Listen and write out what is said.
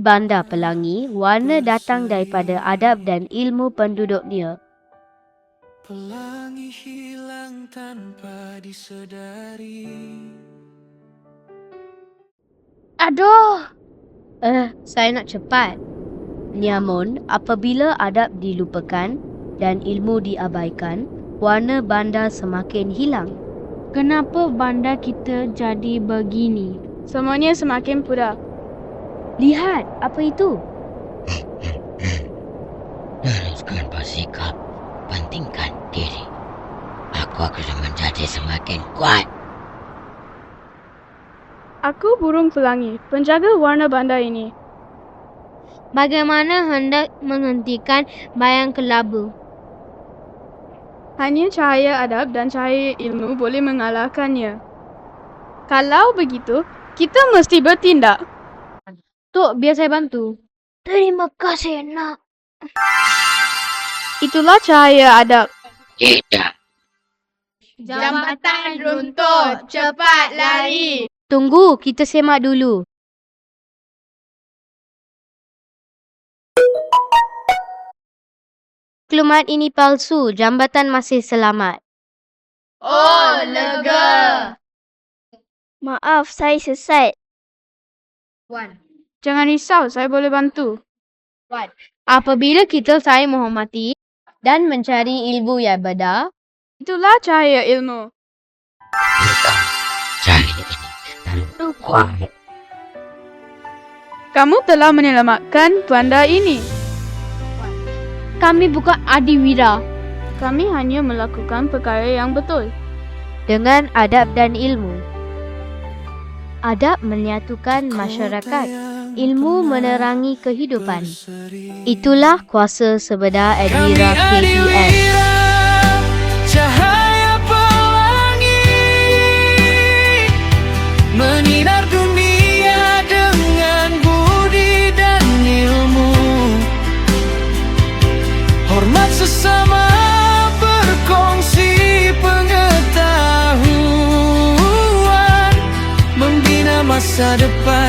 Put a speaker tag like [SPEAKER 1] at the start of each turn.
[SPEAKER 1] Bandar Pelangi, warna datang daripada adab dan ilmu penduduknya.
[SPEAKER 2] Pelangi hilang tanpa disedari.
[SPEAKER 1] Aduh! Saya nak cepat. Namun, apabila adab dilupakan dan ilmu diabaikan, warna bandar semakin hilang.
[SPEAKER 3] Kenapa bandar kita jadi begini? Semuanya semakin pudar.
[SPEAKER 1] Lihat, apa itu?
[SPEAKER 4] Teruskan bersikap, pentingkan diri. Aku akan menjadi semakin kuat.
[SPEAKER 3] Aku burung pelangi, penjaga warna bandar ini.
[SPEAKER 1] Bagaimana hendak menghentikan bayang kelabu?
[SPEAKER 3] Hanya cahaya adab dan cahaya ilmu boleh mengalahkannya. Kalau begitu, kita mesti bertindak.
[SPEAKER 1] Tok, biar saya bantu. Terima kasih, nak.
[SPEAKER 3] Itulah cahaya adab.
[SPEAKER 4] Tidak.
[SPEAKER 3] Jambatan runtuh, cepat lari.
[SPEAKER 1] Tunggu, kita semak dulu. Maklumat ini palsu, jambatan masih selamat.
[SPEAKER 3] Oh, lega.
[SPEAKER 5] Maaf, saya sesat.
[SPEAKER 3] Jangan risau, saya boleh bantu.
[SPEAKER 1] Apabila kita saling menghormati dan mencari ilmu yang benar,
[SPEAKER 3] Itulah cahaya ilmu.
[SPEAKER 4] Engkau cari ini dan kuat.
[SPEAKER 3] Kamu telah menyelamatkan bandar ini.
[SPEAKER 1] kami bukan adiwira.
[SPEAKER 3] Kami hanya melakukan perkara yang betul.
[SPEAKER 1] Dengan adab dan ilmu. Adab menyatukan masyarakat. Ilmu menerangi kehidupan. Itulah kuasa sebenar Adwira KPS.
[SPEAKER 2] Cahaya pelangi menyinar dunia dengan budi dan ilmu. Hormat sesama, berkongsi pengetahuan, membina masa depan.